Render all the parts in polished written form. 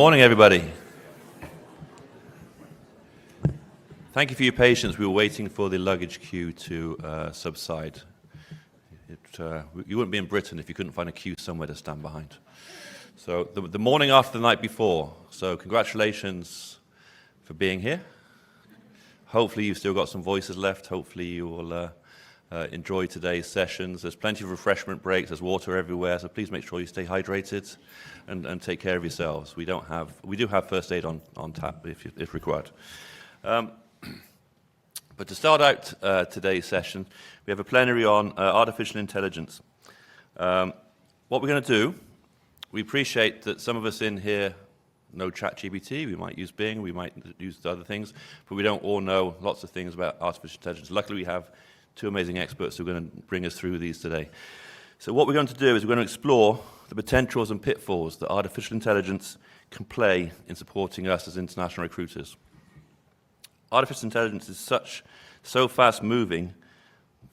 Morning, everybody. Thank you for your patience. We were waiting for the luggage queue to subside. You wouldn't be in Britain if you couldn't find a queue somewhere to stand behind. So the morning after the night before. So congratulations for being here. Hopefully you've still got some voices left. Hopefully you will enjoy today's sessions. There's plenty of refreshment breaks. There's water everywhere. So please make sure you stay hydrated and take care of yourselves. We do have first aid on tap if required. But to start out today's session, we have a plenary on artificial intelligence. What we're going to do, we appreciate that some of us in here know ChatGPT, we might use Bing, we might use other things, but we don't all know lots of things about artificial intelligence. Luckily, we have two amazing experts who are going to bring us through these today. So what we're going to do is we're going to explore the potentials and pitfalls that artificial intelligence can play in supporting us as international recruiters. Artificial intelligence is so fast-moving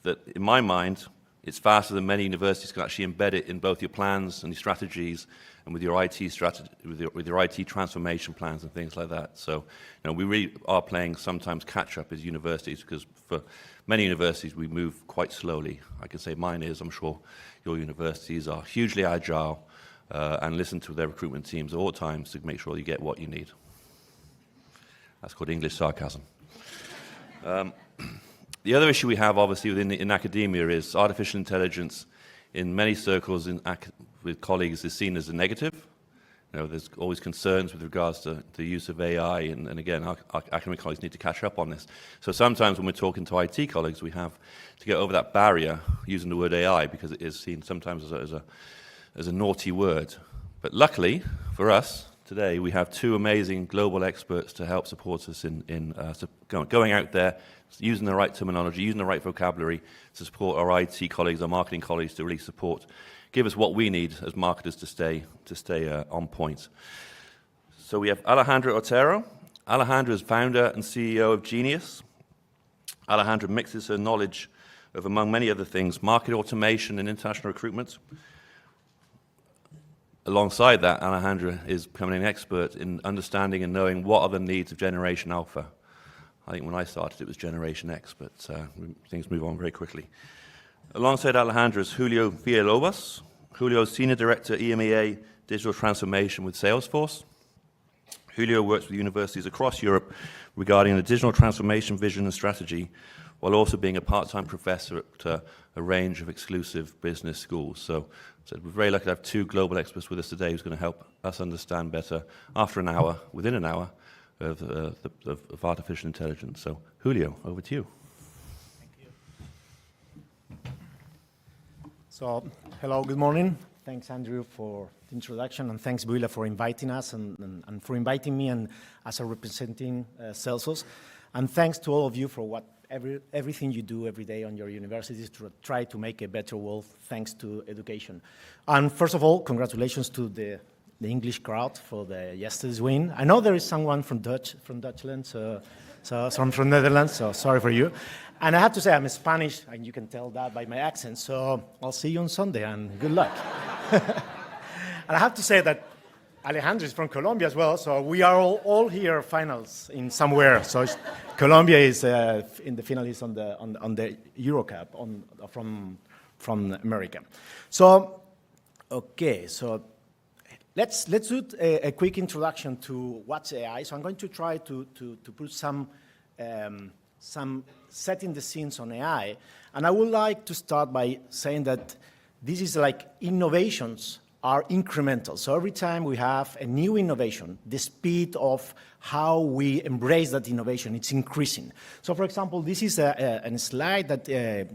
that, in my mind, it's faster than many universities can actually embed it in both your plans and your strategies, and with your IT strategy, with your IT transformation plans and things like that. So, we really are playing sometimes catch-up as universities, because for many universities we move quite slowly. I can say mine is. I'm sure your universities are hugely agile and listen to their recruitment teams at all times to make sure you get what you need. That's called English sarcasm. The other issue we have, obviously, in academia is artificial intelligence in many circles with colleagues is seen as a negative. There's always concerns with regards to the use of AI, and again, our academic colleagues need to catch up on this. So sometimes when we're talking to IT colleagues, we have to get over that barrier using the word AI, because it is seen sometimes as a naughty word. But luckily for us, today we have two amazing global experts to help support us in going out there, using the right terminology, using the right vocabulary to support our IT colleagues, our marketing colleagues to really give us what we need as marketers to stay on point. So we have Alejandra Otero. Alejandra is founder and CEO of geNEOus. Alejandra mixes her knowledge of, among many other things, market automation and international recruitment. Alongside that, Alejandra is becoming an expert in understanding and knowing what are the needs of Generation Alpha. I think when I started, it was Generation X, but things move on very quickly. Alongside Alejandra is Julio Villalobos. Julio is Senior Director EMEA Digital Transformation with Salesforce. Julio works with universities across Europe regarding the digital transformation vision and strategy, while also being a part-time professor at a range of exclusive business schools. So we're very lucky to have two global experts with us today who's going to help us understand better within an hour, of artificial intelligence. So, Julio, over to you. Thank you. So, hello, good morning. Thanks, Andrew, for the introduction, and thanks, BUILA, for inviting us and for inviting me and as a representing Salesforce. And thanks to all of you for everything you do every day on your universities to try to make a better world thanks to education. And first of all, congratulations to the English crowd for the yesterday's win. I know there is someone from Dutchland, so I'm from Netherlands, so sorry for you. And I have to say I'm Spanish, and you can tell that by my accent, so I'll see you on Sunday, and good luck. And I have to say that Alejandra is from Colombia as well, so we are all here finals in somewhere. So Colombia is in the finalists on the Eurocup from America. So, okay, so let's do a quick introduction to what's AI. So I'm going to try to put some setting the scenes on AI, and I would like to start by saying that this is like innovations are incremental. So every time we have a new innovation, the speed of how we embrace that innovation, it's increasing. So for example, this is a slide that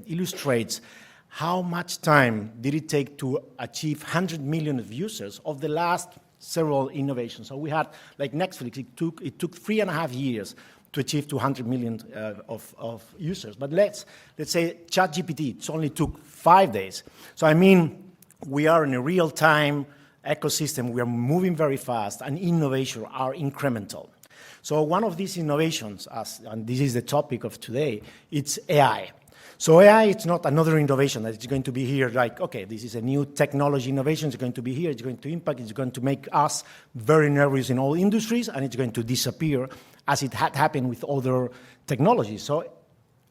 illustrates how much time did it take to achieve 100 million of users of the last several innovations. So we had, like Netflix, it took 3.5 years to achieve 200 million of users. But let's say ChatGPT, it only took 5 days. So I mean, we are in a real-time ecosystem. We are moving very fast, and innovations are incremental. So one of these innovations, and this is the topic of today, it's AI. So AI, it's not another innovation that it's going to be here like, okay, this is a new technology innovation, it's going to be here, it's going to impact, it's going to make us very nervous in all industries, and it's going to disappear as it had happened with other technologies. So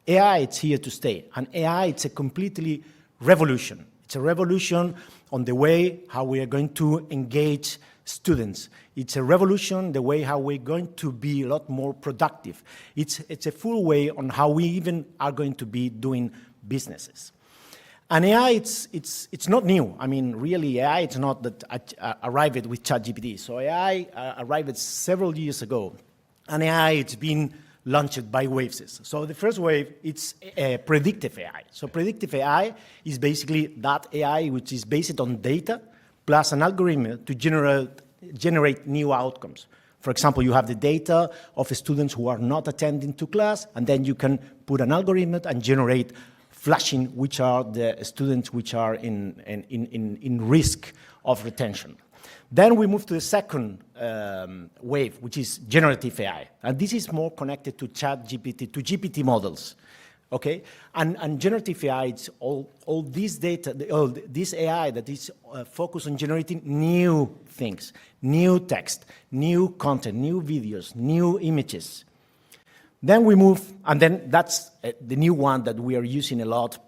AI, it's here to stay. And AI, it's a completely revolution. It's a revolution on the way how we are going to engage students. It's a revolution the way how we're going to be a lot more productive. It's a full way on how we even are going to be doing businesses. And AI, it's not new. I mean, really, AI, it's not that arrived with ChatGPT. So AI arrived several years ago. And AI, it's been launched by waves. So the first wave, it's predictive AI. So predictive AI is basically that AI which is based on data plus an algorithm to generate new outcomes. For example, you have the data of students who are not attending to class, and then you can put an algorithm and generate flashing, which are the students which are in risk of retention. Then we move to the second wave, which is generative AI. And this is more connected to ChatGPT, to GPT models. Okay? And generative AI, it's all this data, this AI that is focused on generating new things, new text, new content, new videos, new images. Then we move, and then that's the new one that we are using a lot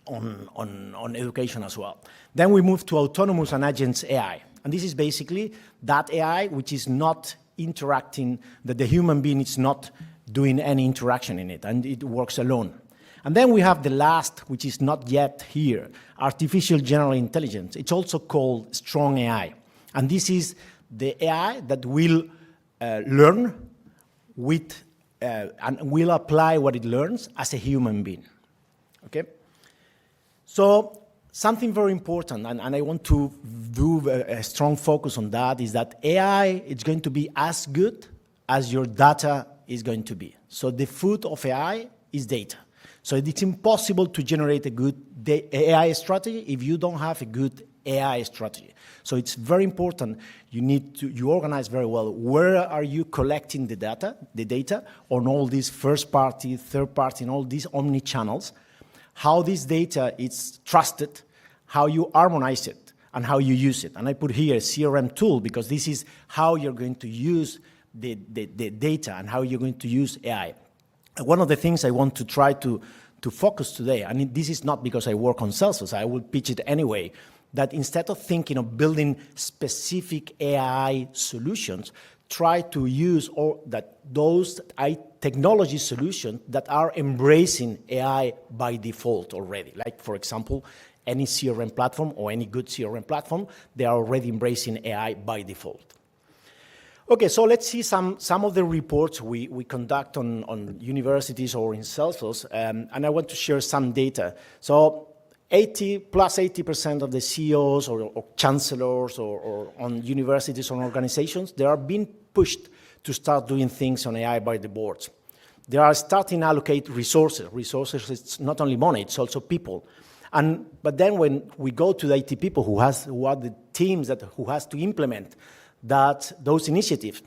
on education as well. Then we move to autonomous and agents AI. And this is basically that AI which is not interacting, that the human being is not doing any interaction in it, and it works alone. And then we have the last, which is not yet here, artificial general intelligence. It's also called strong AI. And this is the AI that will learn with, and will apply what it learns as a human being. Okay? So something very important, and I want to do a strong focus on that, is that AI is going to be as good as your data is going to be. So the food of AI is data. So it's impossible to generate a good AI strategy if you don't have a good AI strategy. So it's very important. You organize very well. Where are you collecting the data on all these first party, third party, and all these omni-channels? How this data is trusted, how you harmonize it, and how you use it. And I put here a CRM tool because this is how you're going to use the data and how you're going to use AI. And one of the things I want to try to focus today, and this is not because I work on Salesforce, I will pitch it anyway, that instead of thinking of building specific AI solutions, try to use those technology solutions that are embracing AI by default already. Like, for example, any CRM platform or any good CRM platform, they are already embracing AI by default. Okay, so let's see some of the reports we conduct on universities or in Salesforce, and I want to share some data. So plus 80% of the CEOs or chancellors or on universities or organizations, they are being pushed to start doing things on AI by the boards. They are starting to allocate resources. Resources, it's not only money, it's also people. But then when we go to the IT people who are the teams who has to implement those initiatives,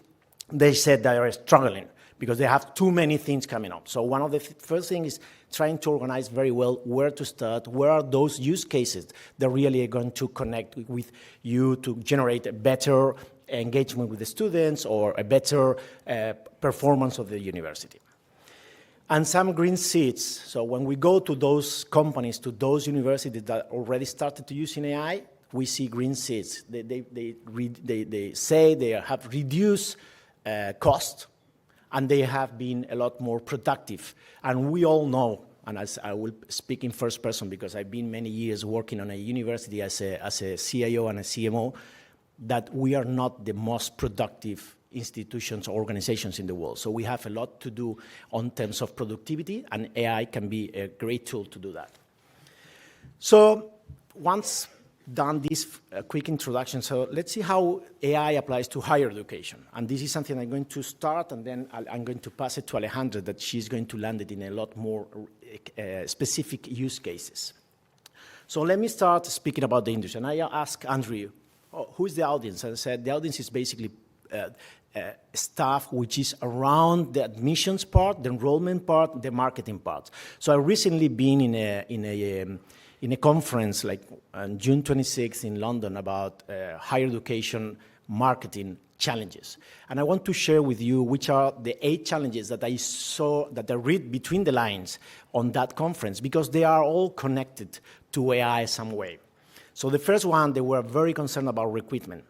they said they are struggling because they have too many things coming up. So one of the first things is trying to organize very well where to start, where are those use cases that really are going to connect with you to generate a better engagement with the students or a better performance of the university. And some green seeds. So when we go to those companies, to those universities that already started to use AI, we see green seeds. They say they have reduced cost, and they have been a lot more productive. And we all know, and as I will speak in first person because I've been many years working on a university as a CIO and a CMO, that we are not the most productive institutions or organizations in the world. So we have a lot to do on terms of productivity, and AI can be a great tool to do that. So once done this quick introduction, so let's see how AI applies to higher education. And this is something I'm going to start, and then I'm going to pass it to Alejandra, that she's going to land it in a lot more specific use cases. So let me start speaking about the industry. And I asked Andrew, who is the audience? And I said, the audience is basically stuff which is around the admissions part, the enrollment part, the marketing part. So I recently been in a conference like on June 26th in London about higher education marketing challenges. And I want to share with you which are the 8 challenges that I saw, that I read between the lines on that conference, because they are all connected to AI some way. So the first one, they were very concerned about recruitment.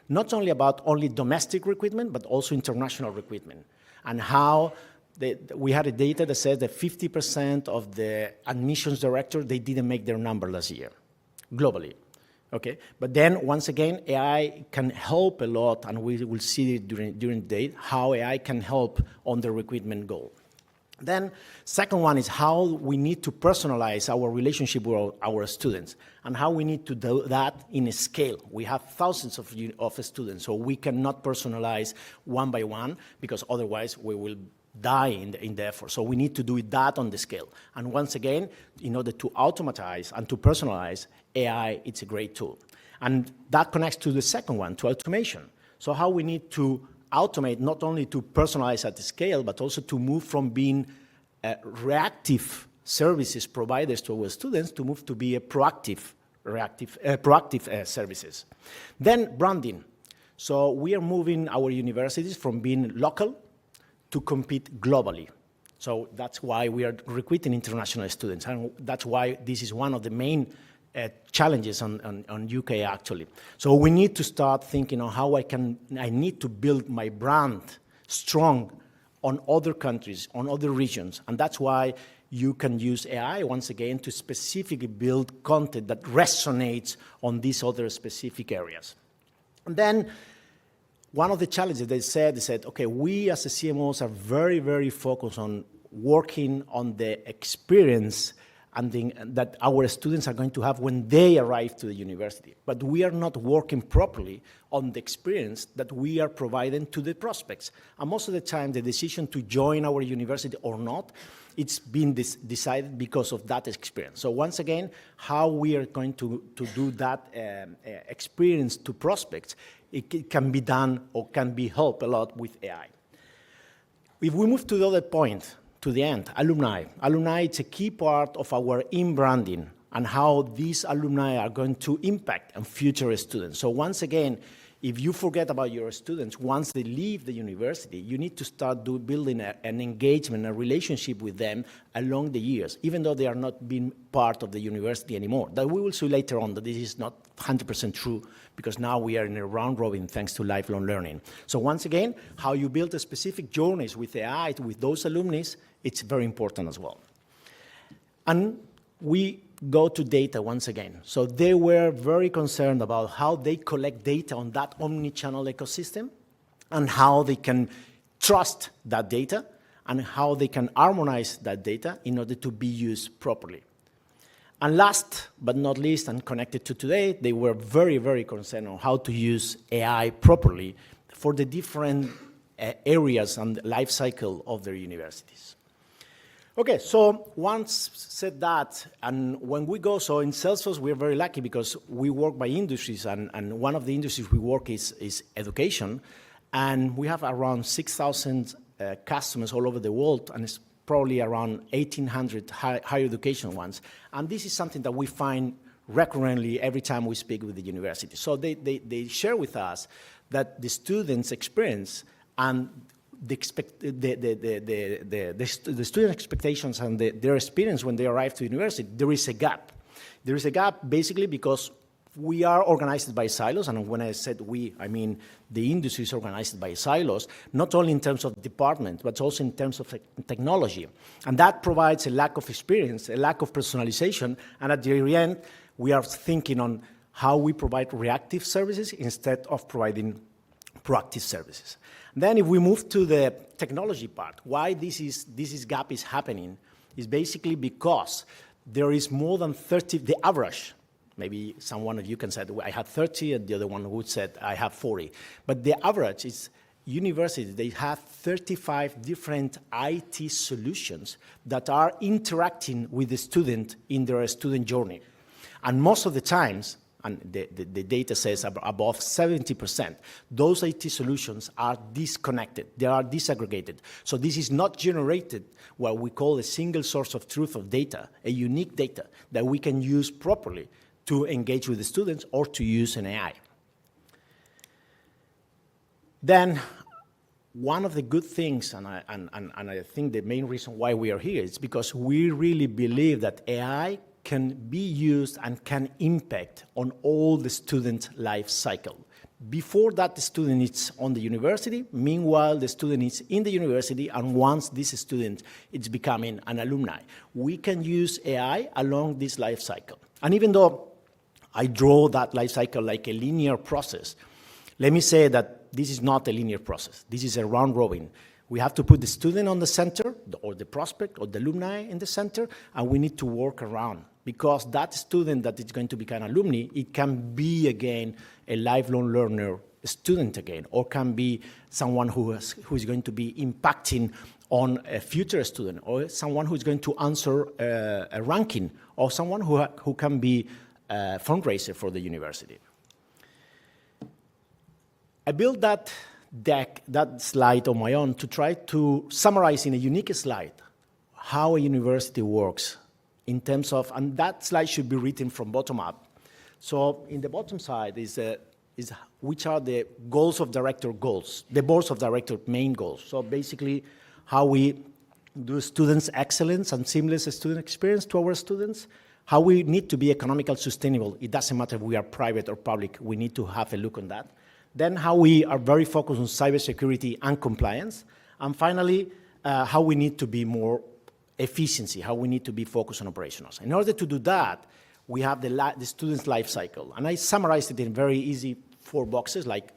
Not only about only domestic recruitment, but also international recruitment. And how we had a data that said that 50% of the admissions directors, they didn't make their number last year, globally. Okay, but then once again, AI can help a lot, and we will see it during the day, how AI can help on the recruitment goal. Then, second one is how we need to personalize our relationship with our students, and how we need to do that in a scale. We have thousands of students, so we cannot personalize one by one, because otherwise we will die in the effort. So we need to do that on the scale. And once again, in order to automatize and to personalize, AI, it's a great tool. And that connects to the second one, to automation. So how we need to automate, not only to personalize at the scale, but also to move from being reactive services providers to our students to move to be a proactive services. Then branding. So we are moving our universities from being local to compete globally. So that's why we are recruiting international students, and that's why this is one of the main challenges on UK actually. So we need to start thinking on how I need to build my brand strong on other countries, on other regions, and that's why you can use AI once again to specifically build content that resonates on these other specific areas. And then one of the challenges they said, okay, we as a CMOs are very, very focused on working on the experience and that our students are going to have when they arrive to the university. But we are not working properly on the experience that we are providing to the prospects. And most of the time, the decision to join our university or not, it's been decided because of that experience. So once again, how we are going to do that experience to prospects, it can be done or can be helped a lot with AI. If we move to the other point, to the end, alumni. Alumni, it's a key part of our in-branding and how these alumni are going to impact on future students. So once again, if you forget about your students, once they leave the university, you need to start building an engagement, a relationship with them along the years, even though they are not being part of the university anymore. That we will see later on that this is not 100% true, because now we are in a round robin thanks to lifelong learning. So once again, how you build a specific journeys with AI, with those alumni, it's very important as well. And we go to data once again. So they were very concerned about how they collect data on that omni-channel ecosystem and how they can trust that data and how they can harmonize that data in order to be used properly. And last but not least, and connected to today, they were very, very concerned on how to use AI properly for the different areas and life cycle of their universities. Okay, so once said that, and when we go, so in Salesforce, we're very lucky because we work by industries, and one of the industries we work is education, and we have around 6,000 customers all over the world, and it's probably around 1,800 higher education ones. And this is something that we find recurrently every time we speak with the university. So they share with us that the students' experience and the student expectations and their experience when they arrive to university, there is a gap. There is a gap basically because we are organized by silos, and when I said we, I mean the industry is organized by silos, not only in terms of department, but also in terms of technology. And that provides a lack of experience, a lack of personalization, and at the end, we are thinking on how we provide reactive services instead of providing proactive services. Then if we move to the technology part, why this gap is happening is basically because there is more than 30, the average, maybe one of you can say, I have 30, and the other one would say, I have 40. But the average is universities, they have 35 different IT solutions that are interacting with the student in their student journey. And most of the times, and the data says above 70%, those IT solutions are disconnected. They are disaggregated. So this is not generated what we call a single source of truth of data, a unique data that we can use properly to engage with the students or to use an AI. Then, one of the good things, and I think the main reason why we are here is because we really believe that AI can be used and can impact on all the student life cycle. Before that, the student is on the university. Meanwhile, the student is in the university, and once this student is becoming an alumni, we can use AI along this life cycle. And even though I draw that life cycle like a linear process, let me say that this is not a linear process. This is a round robin. We have to put the student on the center, or the prospect, or the alumni in the center, and we need to work around. Because that student that is going to become an alumni, it can be, again, a lifelong learner student again, or can be someone who is going to be impacting on a future student, or someone who is going to answer a ranking, or someone who can be a fundraiser for the university. I built that deck, that slide on my own, to try to summarize in a unique slide how a university works in terms of, and that slide should be written from bottom up. So in the bottom side is which are the goals of director goals, the boards of director main goals. So basically how we do students' excellence and seamless student experience to our students, how we need to be economically sustainable. It doesn't matter if we are private or public, we need to have a look on that. Then how we are very focused on cybersecurity and compliance. And finally, how we need to be more efficiency, how we need to be focused on operationals. In order to do that, we have the student's life cycle. And I summarized it in very easy 4 boxes, like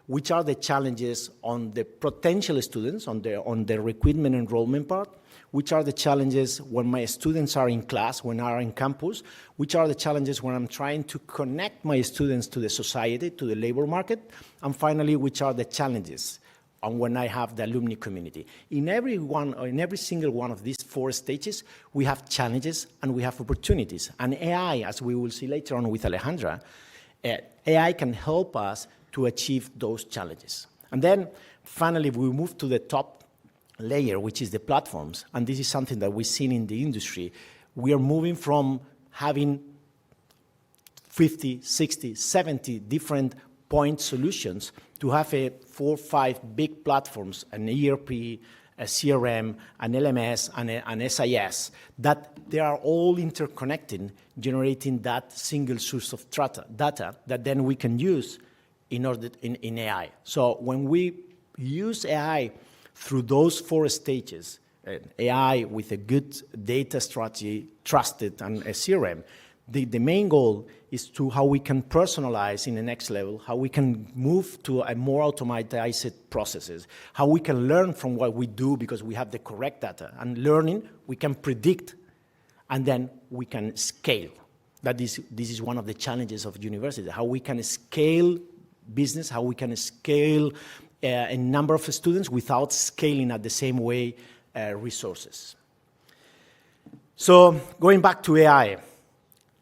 which are the challenges on the potential students, on the recruitment enrollment part, which are the challenges when my students are in class, when are in campus, which are the challenges when I'm trying to connect my students to the society, to the labor market, and finally, which are the challenges and when I have the alumni community. In every single one of these 4 stages, we have challenges and we have opportunities. And AI, as we will see later on with Alejandra, AI can help us to achieve those challenges. And then finally, we move to the top layer, which is the platforms. And this is something that we've seen in the industry. We are moving from having 50, 60, 70 different point solutions to have 4 or 5 big platforms, an ERP, a CRM, an LMS, and an SIS, that they are all interconnecting, generating that single source of data that then we can use in AI. So when we use AI through those 4 stages, AI with a good data strategy, trusted, and a CRM, the main goal is to how we can personalize in the next level, how we can move to a more automated processes, how we can learn from what we do because we have the correct data. And learning, we can predict, and then we can scale. This is one of the challenges of university, how we can scale business, how we can scale a number of students without scaling at the same way resources. So going back to AI,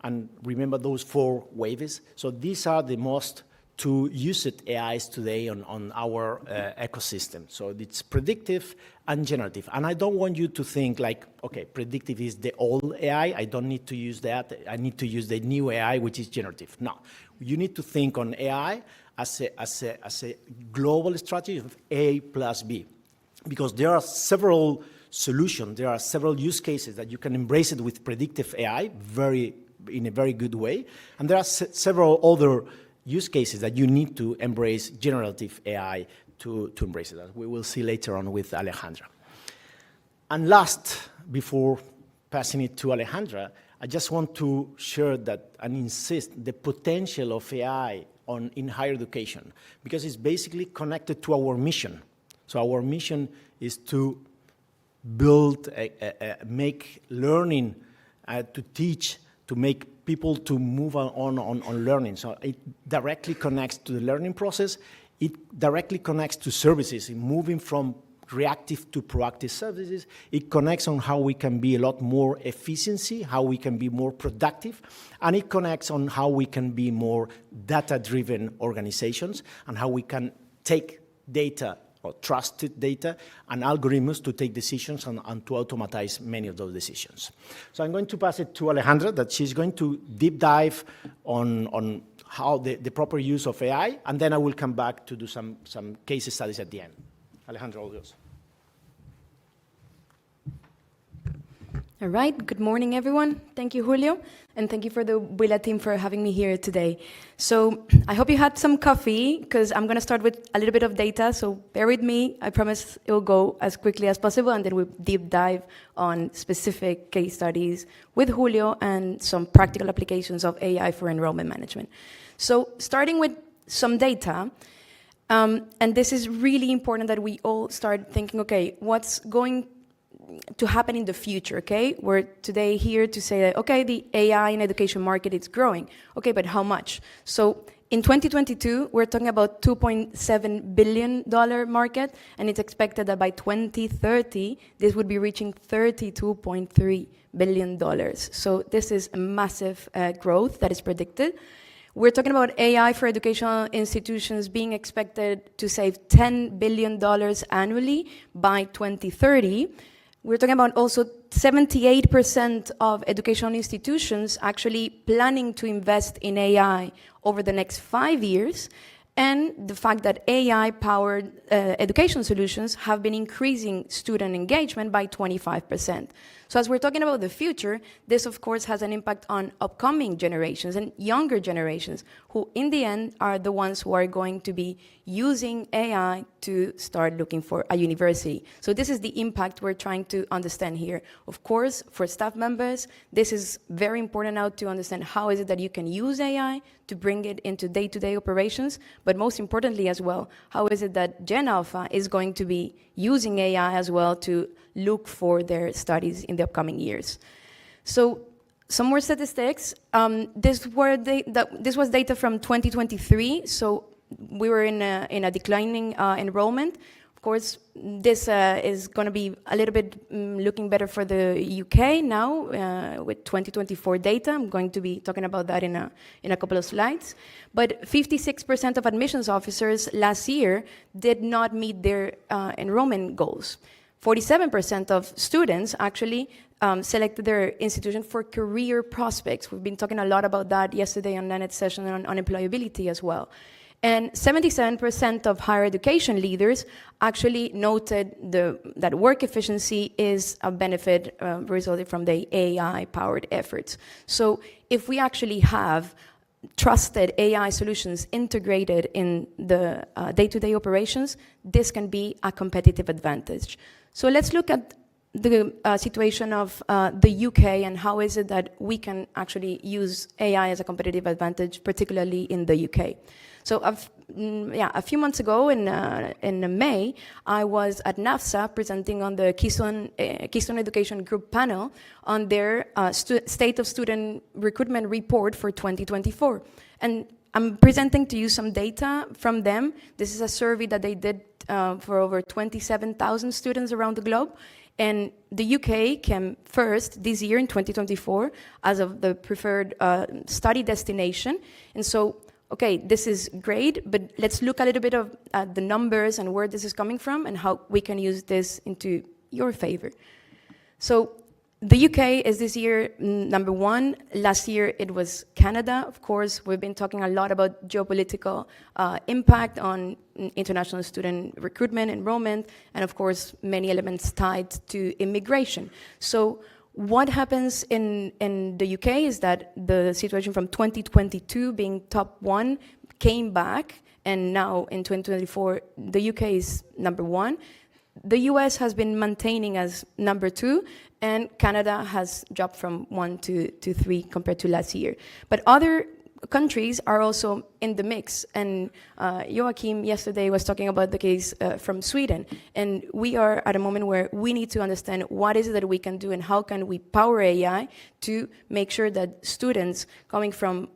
and remember those 4 waves. So these are the most used AIs today on our ecosystem. So it's predictive and generative. And I don't want you to think like, okay, predictive is the old AI. I don't need to use that. I need to use the new AI, which is generative. No, you need to think on AI as a global strategy of A plus B. Because there are several solutions, there are several use cases that you can embrace it with predictive AI in a very good way. And there are several other use cases that you need to embrace generative AI to embrace it, as we will see later on with Alejandra. And last, before passing it to Alejandra, I just want to share that and insist the potential of AI in higher education, because it's basically connected to our mission. So our mission is to build, make learning, to teach, to make people to move on learning. So it directly connects to the learning process. It directly connects to services, moving from reactive to proactive services. It connects on how we can be a lot more efficiency, how we can be more productive, and it connects on how we can be more data-driven organizations and how we can take data or trusted data and algorithms to take decisions and to automatize many of those decisions. So I'm going to pass it to Alejandra, that she's going to deep dive on how the proper use of AI, and then I will come back to do some case studies at the end. Alejandra, all yours. All right, good morning, everyone. Thank you, Julio, and thank you for the BUILA team for having me here today. So I hope you had some coffee, because I'm going to start with a little bit of data, so bear with me. I promise it will go as quickly as possible, and then we'll deep dive on specific case studies with Julio and some practical applications of AI for enrollment management. So starting with some data, and this is really important that we all start thinking, okay, what's going to happen in the future, okay? We're today here to say that, okay, the AI in education market is growing. Okay, but how much? So in 2022, we're talking about $2.7 billion market, and it's expected that by 2030, this would be reaching $32.3 billion. So this is a massive growth that is predicted. We're talking about AI for educational institutions being expected to save $10 billion annually by 2030. We're talking about also 78% of educational institutions actually planning to invest in AI over the next 5 years, and the fact that AI-powered education solutions have been increasing student engagement by 25%. So as we're talking about the future, this of course has an impact on upcoming generations and younger generations, who in the end are the ones who are going to be using AI to start looking for a university. So this is the impact we're trying to understand here. Of course, for staff members, this is very important now to understand how is it that you can use AI to bring it into day-to-day operations, but most importantly as well, how is it that geNEOus is going to be using AI as well to look for their studies in the upcoming years. So some more statistics. This was data from 2023, so we were in a declining enrollment. Of course, this is going to be a little bit looking better for the UK now with 2024 data. I'm going to be talking about that in a couple of slides. But 56% of admissions officers last year did not meet their enrollment goals. 47% of students actually selected their institution for career prospects. We've been talking a lot about that yesterday on Nanet's session on employability as well. And 77% of higher education leaders actually noted that work efficiency is a benefit resulting from the AI-powered efforts. So if we actually have trusted AI solutions integrated in the day-to-day operations, this can be a competitive advantage. So let's look at the situation of the UK and how is it that we can actually use AI as a competitive advantage, particularly in the UK. So a few months ago in May, I was at NAFSA presenting on the Keystone Education Group panel on their State of Student Recruitment report for 2024. And I'm presenting to you some data from them. This is a survey that they did for over 27,000 students around the globe. And the UK came first this year in 2024 as of the preferred study destination. And so, okay, this is great, but let's look a little bit at the numbers and where this is coming from and how we can use this into your favor. So the UK is this year number one. Last year it was Canada. Of course, we've been talking a lot about geopolitical impact on international student recruitment, enrollment, and of course, many elements tied to immigration. So what happens in the UK is that the situation from 2022 being top one came back, and now in 2024, the UK is number one. The US has been maintaining as number two, and Canada has dropped from 1 to 3 compared to last year. But other countries are also in the mix, and Joachim yesterday was talking about the case from Sweden, and we are at a moment where we need to understand what is it that we can do and how can we power AI to make sure that students coming from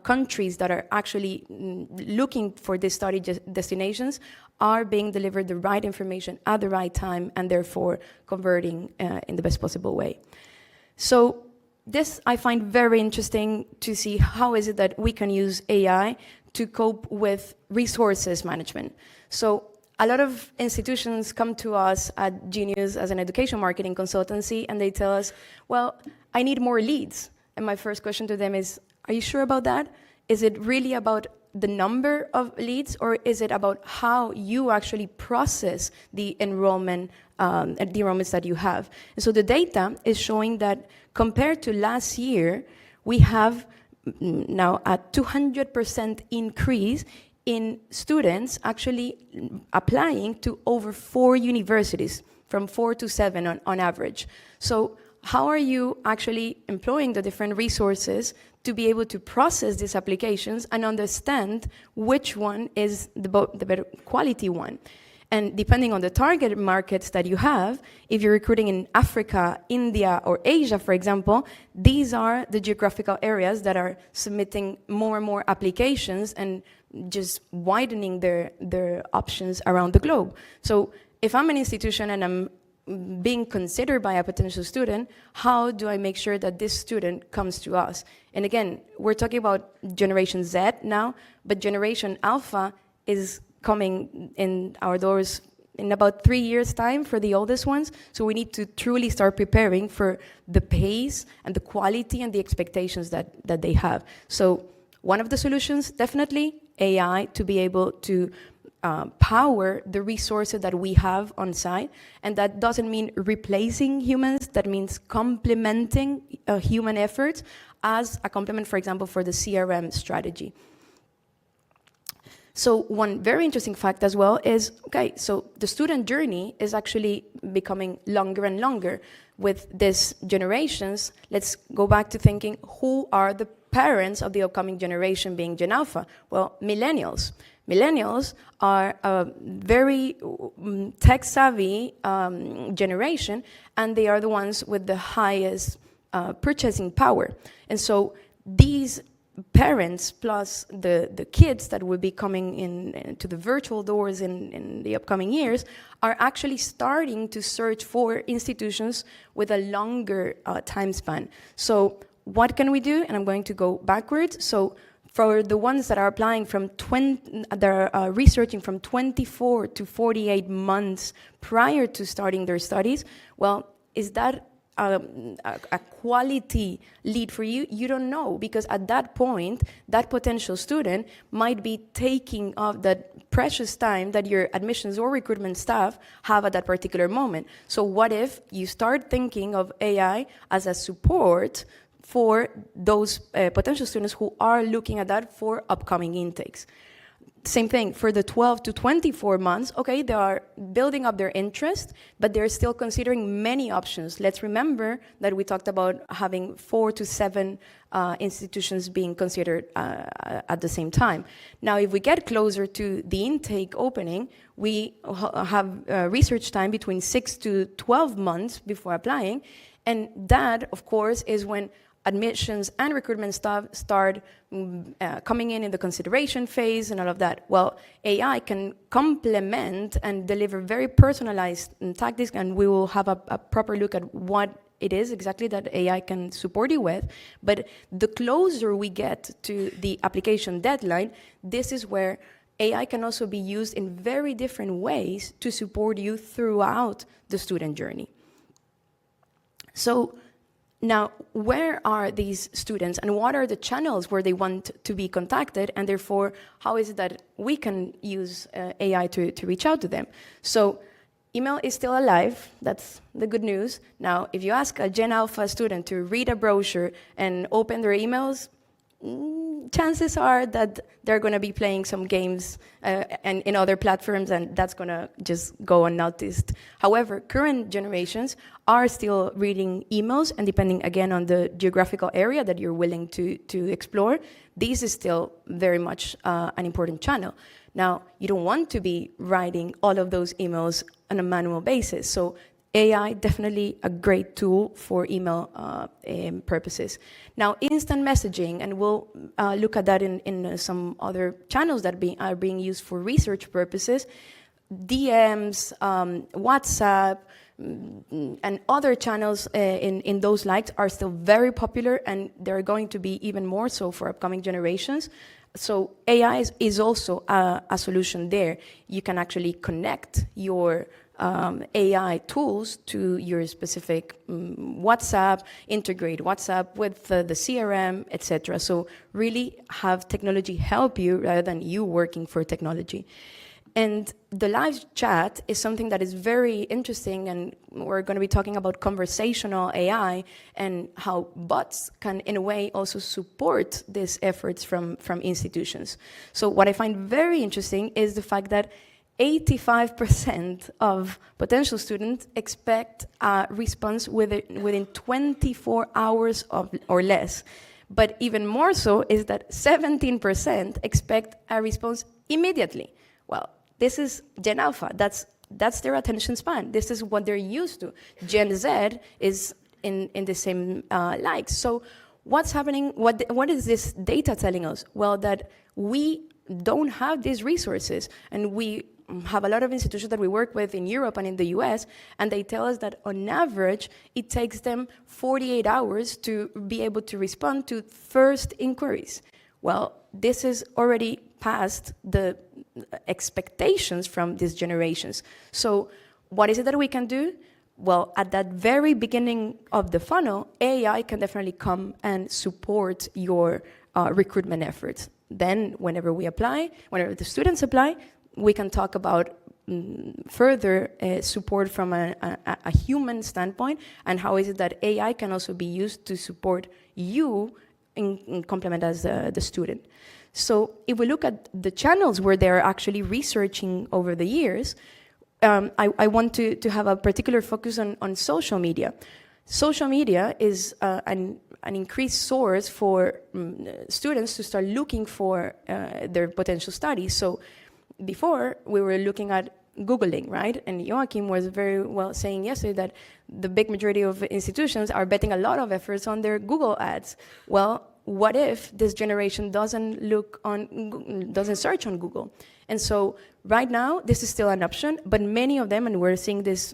countries that are actually looking for these study destinations are being delivered the right information at the right time and therefore converting in the best possible way. So this I find very interesting to see how is it that we can use AI to cope with resources management. So a lot of institutions come to us at geNEOus as an education marketing consultancy and they tell us, well, I need more leads. And my first question to them is, are you sure about that? Is it really about the number of leads, or is it about how you actually process the enrollments that you have? And so the data is showing that compared to last year, we have now a 200% increase in students actually applying to over 4 universities, from 4 to 7 on average. So how are you actually employing the different resources to be able to process these applications and understand which one is the better quality one? And depending on the target markets that you have, if you're recruiting in Africa, India, or Asia, for example, these are the geographical areas that are submitting more and more applications and just widening their options around the globe. So if I'm an institution and I'm being considered by a potential student, how do I make sure that this student comes to us? And again, we're talking about Generation Z now, but Generation Alpha is coming in our doors in about 3 years' time for the oldest ones. So we need to truly start preparing for the pace and the quality and the expectations that they have. So one of the solutions, definitely AI, to be able to power the resources that we have on site. And that doesn't mean replacing humans, that means complementing human efforts as a complement, for example, for the CRM strategy. So one very interesting fact as well is, okay, so the student journey is actually becoming longer and longer with these generations. Let's go back to thinking, who are the parents of the upcoming generation being Gen Alpha? Well, millennials. Millennials are a very tech-savvy generation, and they are the ones with the highest purchasing power. And so these parents plus the kids that will be coming in to the virtual doors in the upcoming years are actually starting to search for institutions with a longer time span. So what can we do? And I'm going to go backwards. So for the ones that are applying from researching from 24 to 48 months prior to starting their studies, well, is that a quality lead for you? You don't know, because at that point, that potential student might be taking off that precious time that your admissions or recruitment staff have at that particular moment. So what if you start thinking of AI as a support for those potential students who are looking at that for upcoming intakes? Same thing for the 12 to 24 months. Okay, they are building up their interest, but they're still considering many options. Let's remember that we talked about having 4 to 7 institutions being considered at the same time. Now, if we get closer to the intake opening, we have research time between 6 to 12 months before applying, and that, of course, is when admissions and recruitment staff start coming in the consideration phase and all of that. Well, AI can complement and deliver very personalized tactics, and we will have a proper look at what it is exactly that AI can support you with. But the closer we get to the application deadline, this is where AI can also be used in very different ways to support you throughout the student journey. So now, where are these students and what are the channels where they want to be contacted, and therefore, how is it that we can use AI to reach out to them? So email is still alive, that's the good news. Now, if you ask a Gen Alpha student to read a brochure and open their emails, chances are that they're going to be playing some games and in other platforms, and that's going to just go unnoticed. However, current generations are still reading emails, and depending again on the geographical area that you're willing to explore, this is still very much an important channel. Now, you don't want to be writing all of those emails on a manual basis, so AI, definitely a great tool for email purposes. Now, instant messaging, and we'll look at that in some other channels that are being used for research purposes. DMs, WhatsApp, and other channels in those likes are still very popular, and they're going to be even more so for upcoming generations. So AI is also a solution there. You can actually connect your AI tools to your specific WhatsApp, integrate WhatsApp with the CRM, etc. So really have technology help you rather than you working for technology. And the live chat is something that is very interesting, and we're going to be talking about conversational AI and how bots can, in a way, also support these efforts from institutions. So what I find very interesting is the fact that 85% of potential students expect a response within 24 hours or less. But even more so is that 17% expect a response immediately. Well, this is Gen Alpha. That's their attention span. This is what they're used to. Gen Z is in the same likes. So what's happening? What is this data telling us? Well, that we don't have these resources, and we have a lot of institutions that we work with in Europe and in the US, and they tell us that on average, it takes them 48 hours to be able to respond to first inquiries. Well, this is already past the expectations from these generations. So what is it that we can do? Well, at that very beginning of the funnel, AI can definitely come and support your recruitment efforts. Then whenever the students apply, we can talk about further support from a human standpoint, and how is it that AI can also be used to support you in complement as the student. So if we look at the channels where they're actually researching over the years, I want to have a particular focus on social media. Social media is an increased source for students to start looking for their potential studies. So before, we were looking at Googling, right? And Joachim was very well saying yesterday that the big majority of institutions are betting a lot of efforts on their Google ads. Well, what if this generation doesn't search on Google? And so right now, this is still an option, but many of them, and we're seeing this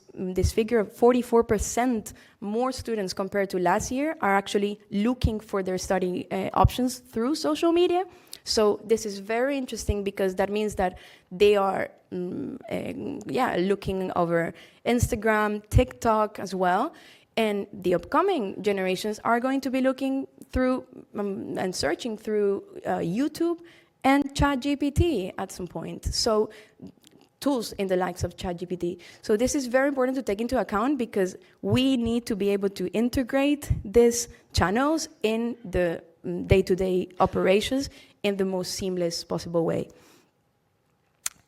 figure of 44% more students compared to last year, are actually looking for their study options through social media. So this is very interesting, because that means that they are looking over Instagram, TikTok as well. And the upcoming generations are going to be looking through and searching through YouTube and ChatGPT at some point. So tools in the likes of ChatGPT. So this is very important to take into account, because we need to be able to integrate these channels in the day-to-day operations in the most seamless possible way.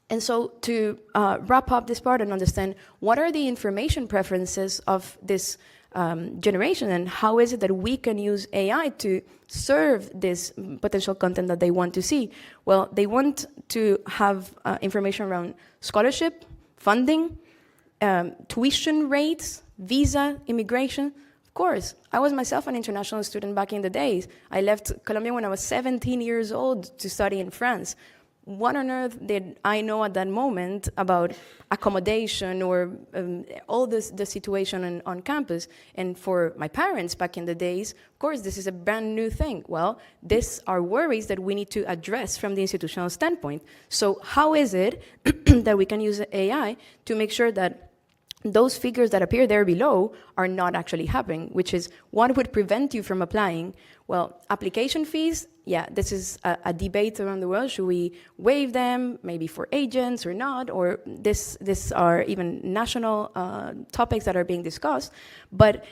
And so to wrap up this part and understand what are the information preferences of this generation, and how is it that we can use AI to serve this potential content that they want to see? Well, they want to have information around scholarship, funding, tuition rates, visa, immigration. Of course, I was myself an international student back in the days. I left Colombia when I was 17 years old to study in France. What on earth did I know at that moment about accommodation or all the situation on campus? And for my parents back in the days, of course, this is a brand new thing. Well, these are worries that we need to address from the institutional standpoint. So how is it that we can use AI to make sure that those figures that appear there below are not actually happening, which is what would prevent you from applying? Well, application fees, yeah, this is a debate around the world. Should we waive them, maybe for agents or not? Or this are even national topics that are being discussed. But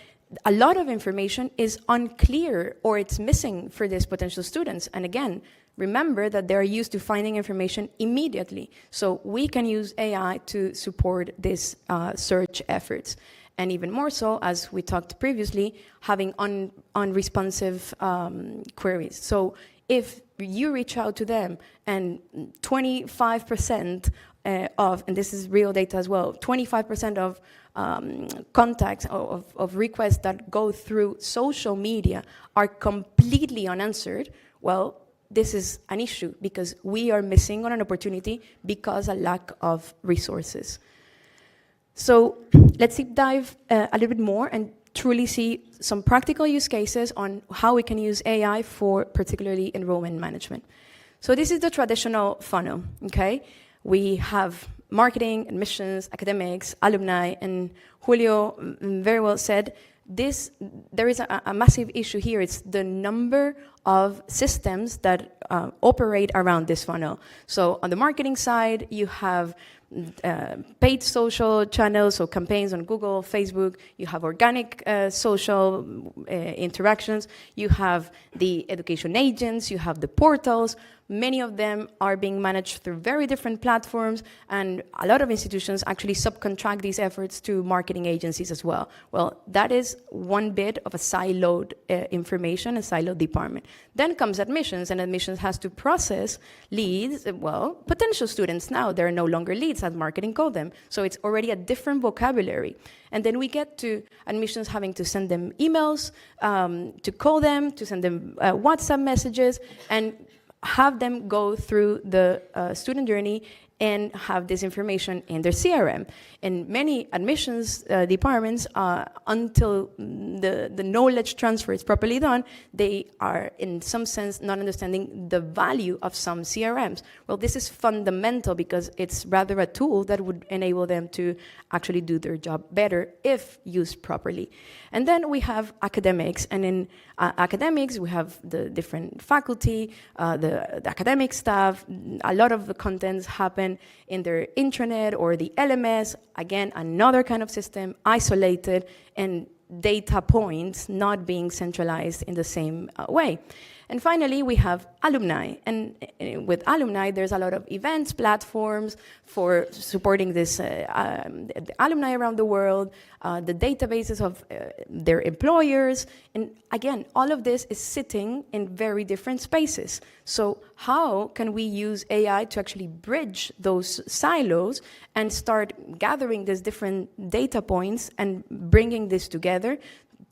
a lot of information is unclear, or it's missing for these potential students. And again, remember that they're used to finding information immediately. So we can use AI to support these search efforts. And even more so, as we talked previously, having unresponsive queries. So if you reach out to them and 25% and this is real data as well, 25% of contacts of requests that go through social media are completely unanswered, well, this is an issue because we are missing on an opportunity because of lack of resources. So let's deep dive a little bit more and truly see some practical use cases on how we can use AI for particularly enrollment management. So this is the traditional funnel, okay? We have marketing, admissions, academics, alumni, and Julio very well said, there is a massive issue here. It's the number of systems that operate around this funnel. So on the marketing side, you have paid social channels, so campaigns on Google, Facebook, you have organic social interactions, you have the education agents, you have the portals. Many of them are being managed through very different platforms, and a lot of institutions actually subcontract these efforts to marketing agencies as well. Well, that is one bit of a siloed information, a siloed department. Then comes admissions, and admissions has to process leads, well, potential students now. They're no longer leads, as marketing called them. So it's already a different vocabulary. And then we get to admissions having to send them emails, to call them, to send them WhatsApp messages, and have them go through the student journey and have this information in their CRM. In many admissions departments, until the knowledge transfer is properly done, they are in some sense not understanding the value of some CRMs. Well, this is fundamental because it's rather a tool that would enable them to actually do their job better if used properly. And then we have academics, and in academics we have the different faculty, the academic staff. A lot of the contents happen in their intranet or the LMS. Again, another kind of system, isolated, and data points not being centralized in the same way. And finally, we have alumni. And with alumni, there's a lot of events, platforms for supporting this the alumni around the world, the databases of their employers. And again, all of this is sitting in very different spaces. So how can we use AI to actually bridge those silos and start gathering these different data points and bringing this together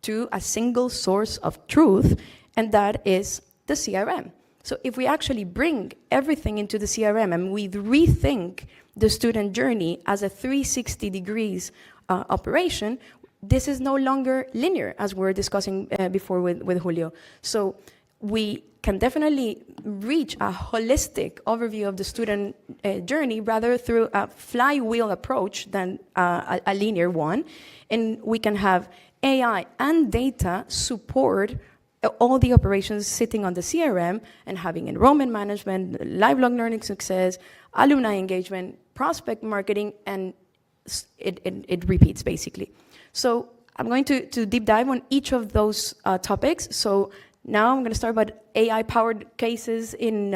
to a single source of truth? And that is the CRM. So if we actually bring everything into the CRM and we rethink the student journey as a 360 degrees operation, this is no longer linear, as we were discussing before with Julio. So we can definitely reach a holistic overview of the student journey rather through a flywheel approach than a linear one. And we can have AI and data support all the operations sitting on the CRM and having enrollment management, lifelong learning success, alumni engagement, prospect marketing, and it repeats basically. So I'm going to deep dive on each of those topics. So now I'm going to start about AI-powered cases in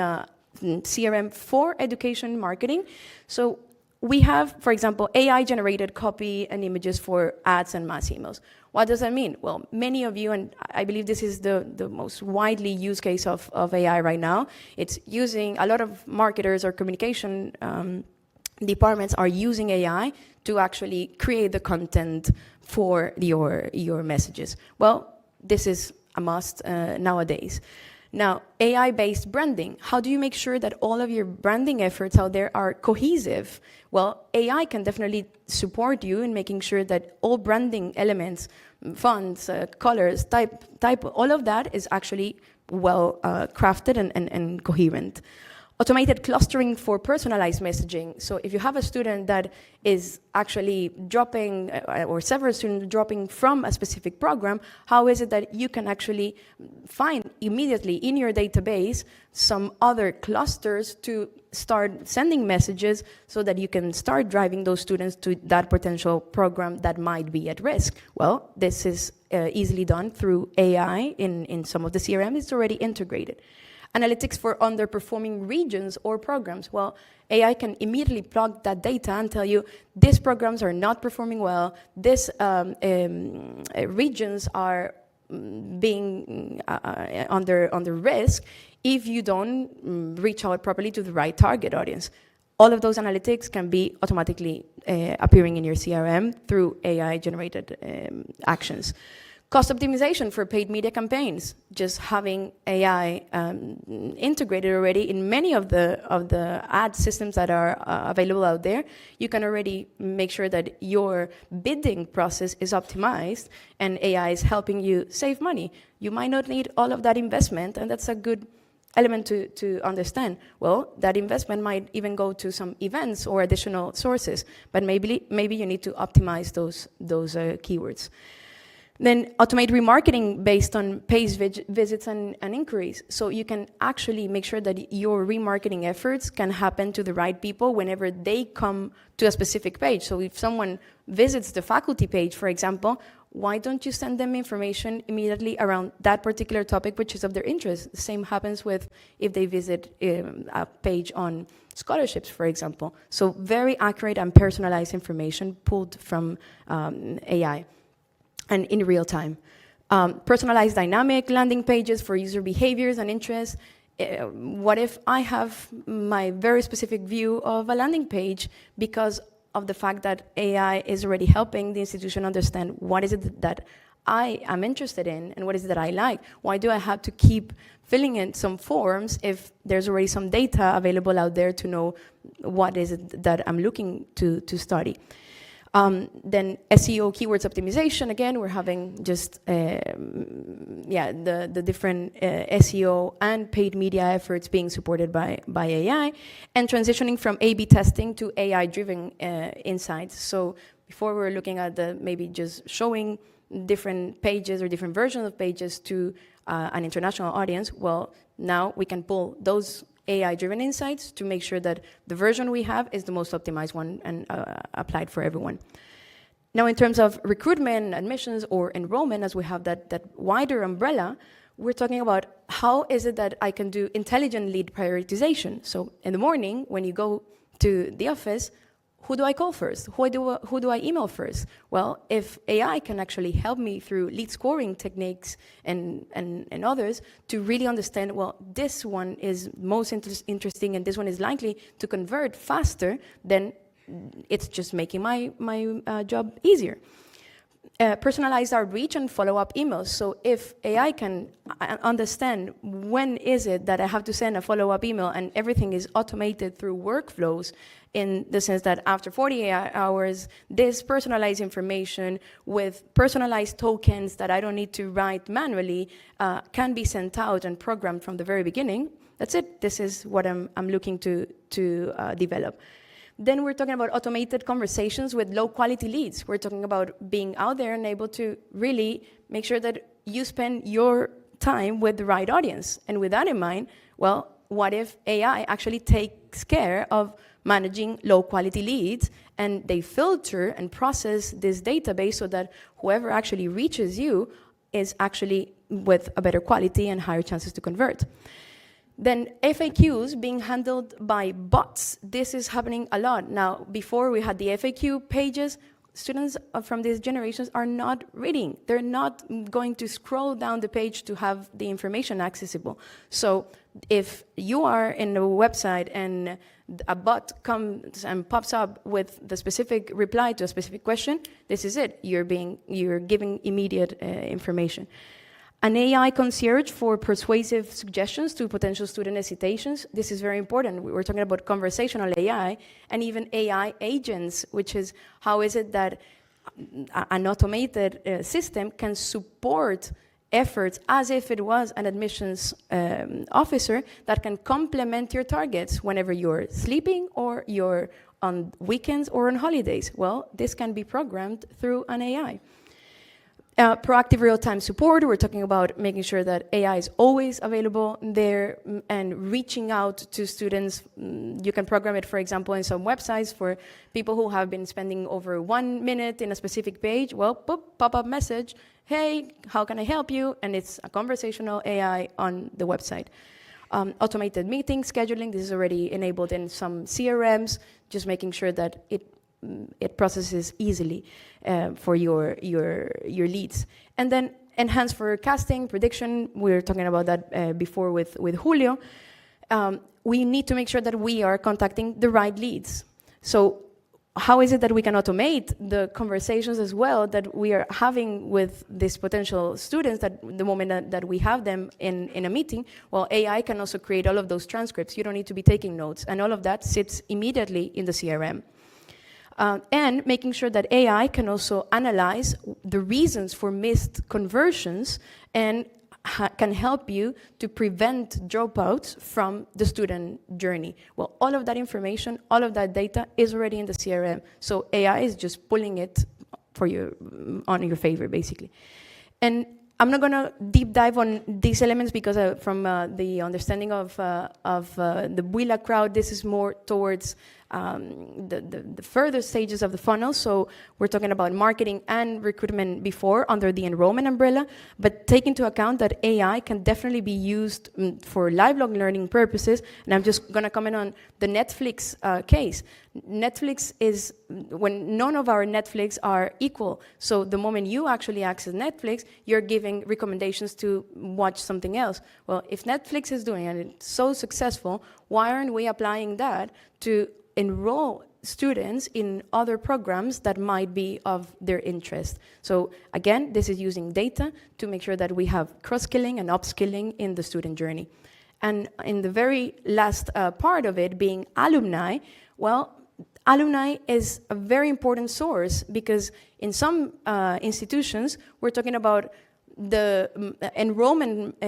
CRM for education marketing. So we have, for example, AI-generated copy and images for ads and mass emails. What does that mean? Well, many of you, and I believe this is the most widely used case of AI right now, it's using, a lot of marketers or communication departments are using AI to actually create the content for your messages. Well, this is a must nowadays. Now, AI-based branding. How do you make sure that all of your branding efforts out there are cohesive? Well, AI can definitely support you in making sure that all branding elements, fonts, colors, type, all of that is actually well crafted and coherent. Automated clustering for personalized messaging. So if you have a student that is actually dropping, or several students dropping from a specific program, how is it that you can actually find immediately in your database some other clusters to start sending messages so that you can start driving those students to that potential program that might be at risk? Well, this is easily done through AI in some of the CRM. It's already integrated. Analytics for underperforming regions or programs. Well, AI can immediately plug that data and tell you these programs are not performing well, these regions are being under risk if you don't reach out properly to the right target audience. all of those analytics can be automatically appearing in your CRM through AI-generated actions. Cost optimization for paid media campaigns, just having AI integrated already in many of the ad systems that are available out there. You can already make sure that your bidding process is optimized and AI is helping you save money. You might not need all of that investment, and that's a good element to understand. Well, that investment might even go to some events or additional sources, but maybe you need to optimize those keywords. Then automate remarketing based on page visits and inquiries. So you can actually make sure that your remarketing efforts can happen to the right people whenever they come to a specific page. So if someone visits the faculty page, for example, why don't you send them information immediately around that particular topic which is of their interest? The same happens with if they visit a page on scholarships, for example. So very accurate and personalized information pulled from AI. And in real time. Personalized dynamic landing pages for user behaviors and interests. What if I have my very specific view of a landing page because of the fact that AI is already helping the institution understand what is it that I am interested in and what is it that I like? Why do I have to keep filling in some forms if there's already some data available out there to know what is it that I'm looking to study? Then SEO keywords optimization, again, we're having just, the different SEO and paid media efforts being supported by AI, and transitioning from A/B testing to AI-driven insights. So before we were looking at maybe just showing different pages or different versions of pages to an international audience, well, now we can pull those AI-driven insights to make sure that the version we have is the most optimized one and applied for everyone. Now, in terms of recruitment, admissions, or enrollment, as we have that wider umbrella, we're talking about how is it that I can do intelligent lead prioritization. So in the morning, when you go to the office, who do I call first? Who do I email first? Well, if AI can actually help me through lead scoring techniques and others to really understand, well, this one is most interesting and this one is likely to convert faster, then it's just making my job easier. Personalize our reach and follow-up emails. So if AI can understand when is it that I have to send a follow-up email and everything is automated through workflows, in the sense that after 48 hours, this personalized information with personalized tokens that I don't need to write manually can be sent out and programmed from the very beginning. That's it. This is what I'm looking to develop. Then we're talking about automated conversations with low-quality leads. We're talking about being out there and able to really make sure that you spend your time with the right audience. And with that in mind, well, what if AI actually takes care of managing low-quality leads, and they filter and process this database so that whoever actually reaches you is actually with a better quality and higher chances to convert. Then FAQs being handled by bots. This is happening a lot. Now, before we had the FAQ pages, students from these generations are not reading. They're not going to scroll down the page to have the information accessible. So if you are in a website and a bot comes and pops up with the specific reply to a specific question, this is it. You're giving immediate information. An AI concierge for persuasive suggestions to potential student hesitations. This is very important. We're talking about conversational AI and even AI agents, which is how is it that an automated system can support efforts as if it was an admissions officer that can complement your targets whenever you're sleeping or you're on weekends or on holidays. Well, this can be programmed through an AI. Proactive real-time support, we're talking about making sure that AI is always available there and reaching out to students. You can program it, for example, in some websites for people who have been spending over 1 minute in a specific page. Well, pop-up message, hey, how can I help you? And it's a conversational AI on the website. Automated meeting scheduling, this is already enabled in some CRMs, just making sure that it processes easily for your leads. And then enhanced forecasting, prediction, we were talking about that before with Julio. we need to make sure that we are contacting the right leads. So how is it that we can automate the conversations as well that we are having with these potential students that the moment that we have them in a meeting? Well, AI can also create all of those transcripts. You don't need to be taking notes, and all of that sits immediately in the CRM. And making sure that AI can also analyze the reasons for missed conversions and can help you to prevent dropouts from the student journey. Well, all of that information, all of that data is already in the CRM. So AI is just pulling it for you on your favor, basically. And I'm not going to deep dive on these elements because from the understanding of the BUILA crowd, this is more towards the further stages of the funnel. So we're talking about marketing and recruitment before under the enrollment umbrella, but take into account that AI can definitely be used for lifelong learning purposes. And I'm just going to comment on the Netflix case. Netflix is, when none of our Netflix are equal. So the moment you actually access Netflix, you're giving recommendations to watch something else. Well, if Netflix is doing it and it's so successful, why aren't we applying that to enroll students in other programs that might be of their interest? So again, this is using data to make sure that we have cross-skilling and upskilling in the student journey. And in the very last part of it being alumni, well, alumni is a very important source because in some institutions, we're talking about the enrollment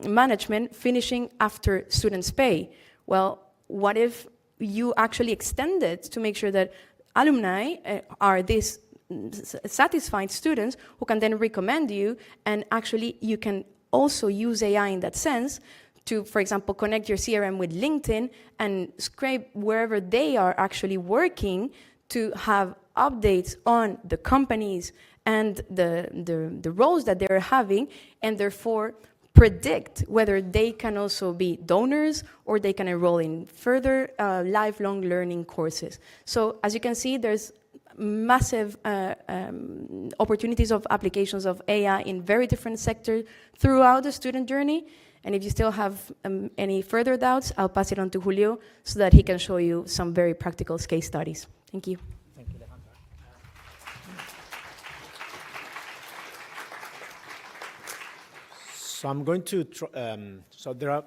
management finishing after students pay. Well, what if you actually extend it to make sure that alumni are these satisfied students who can then recommend you, and actually you can also use AI in that sense to, for example, connect your CRM with LinkedIn and scrape wherever they are actually working to have updates on the companies and the roles that they're having, and therefore predict whether they can also be donors or they can enroll in further lifelong learning courses. So as you can see, there's massive opportunities of applications of AI in very different sectors throughout the student journey. And if you still have any further doubts, I'll pass it on to Julio so that he can show you some very practical case studies. Thank you. Thank you, Alejandra. So I'm going to,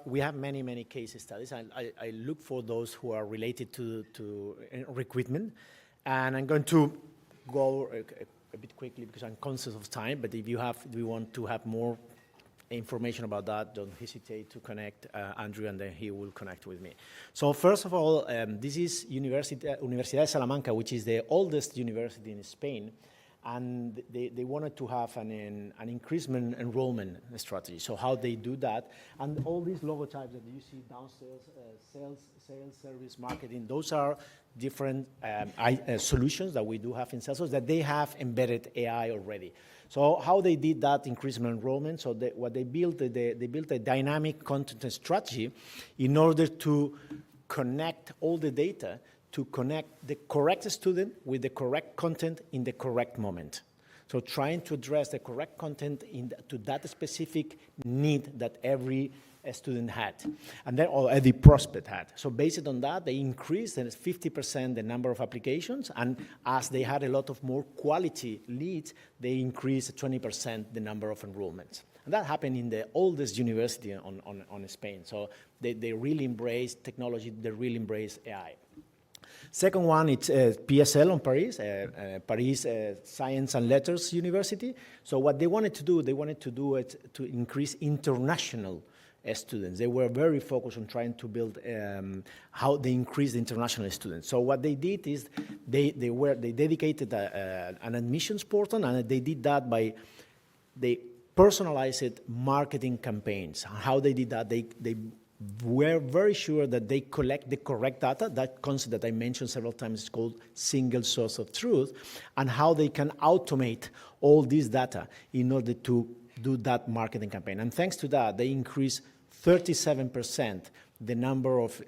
we have many case studies. I look for those who are related to recruitment. And I'm going to go a bit quickly because I'm conscious of time, but if you want to have more information about that, don't hesitate to connect Andrew, and then he will connect with me. So first of all, this is Universidad de Salamanca, which is the oldest university in Spain, and they wanted to have an increasement enrollment strategy. So how they do that, and all these logotypes that you see downstairs, sales, service, marketing, those are different solutions that we do have in Salesforce that they have embedded AI already. So how they did that increasement enrollment, so what they built a dynamic content strategy in order to connect all the data, to connect the correct student with the correct content in the correct moment. So trying to address the correct content to that specific need that every student had, and then or every prospect had. So based on that, they increased 50% the number of applications, and as they had a lot of more quality leads, they increased 20% the number of enrollments. And that happened in the oldest university on Spain. So they really embrace technology, they really embrace AI. Second one, it's PSL on Paris, Paris Science and Letters University. So what they wanted to do it to increase international students. They were very focused on trying to build how they increase the international students. So what they did is they dedicated an admissions portal, and they did that by they personalized marketing campaigns. How they did that, they were very sure that they collect the correct data. That concept that I mentioned several times is called single source of truth, and how they can automate all this data in order to do that marketing campaign. And thanks to that, they increased 37% the number of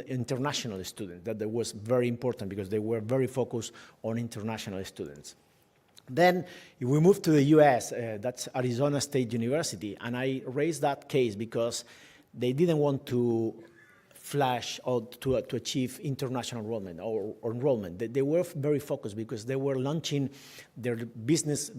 international students. That was very important because they were very focused on international students. Then if we move to the US, that's Arizona State University, and I raised that case because they didn't want to flash or to achieve international enrollment or enrollment. They were very focused because they were launching their business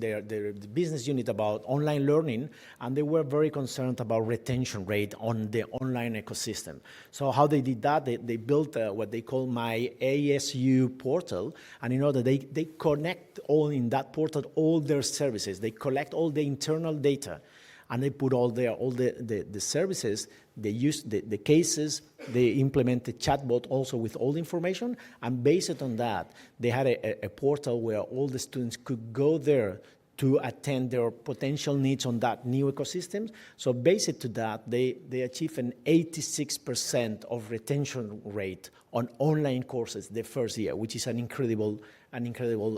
unit about online learning, and they were very concerned about retention rate on the online ecosystem. So how they did that, they built what they call my ASU portal, and in order they connect all in that portal all their services. They collect all the internal data, and they put all the services. They use the cases, they implement the chatbot also with all the information, and based on that, they had a portal where all the students could go there to attend their potential needs on that new ecosystem. So based to that, they achieve an 86% of retention rate on online courses the first year, which is an incredible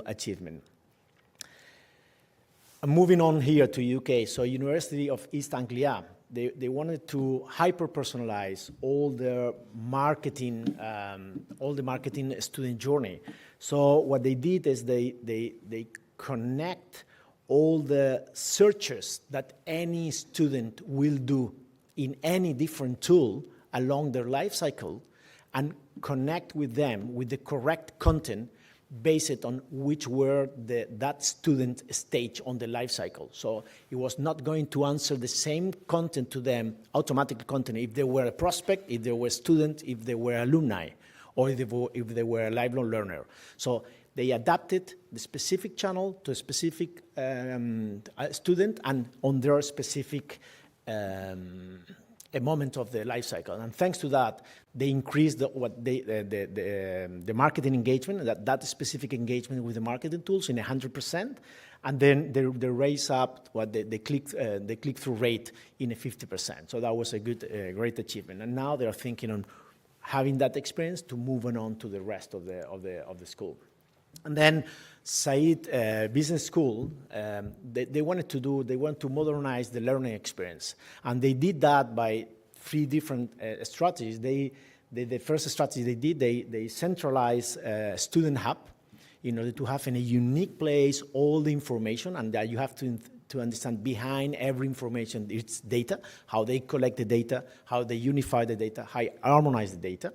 achievement. Moving on here to UK, so University of East Anglia, they wanted to hyper-personalize all the marketing student journey. So what they did is they connect all the searches that any student will do in any different tool along their life cycle and connect with them with the correct content based on which were that student stage on the life cycle. So it was not going to answer the same content to them, automatic content, if they were a prospect, if they were a student, if they were alumni, or if they were a lifelong learner. So they adapted the specific channel to a specific student and on their specific a moment of the life cycle. And thanks to that, they increased the marketing engagement, that specific engagement with the marketing tools in 100%, and then they raise up the click-through rate in a 50%. So that was a great achievement. And now they are thinking on having that experience to move on to the rest of the school. And then Said Business School, they wanted to modernize the learning experience. And they did that by 3 different strategies. The first strategy they centralized Student Hub in order to have in a unique place all the information, and that you have to understand behind every information it's data, how they collect the data, how they unify the data, how they harmonize the data.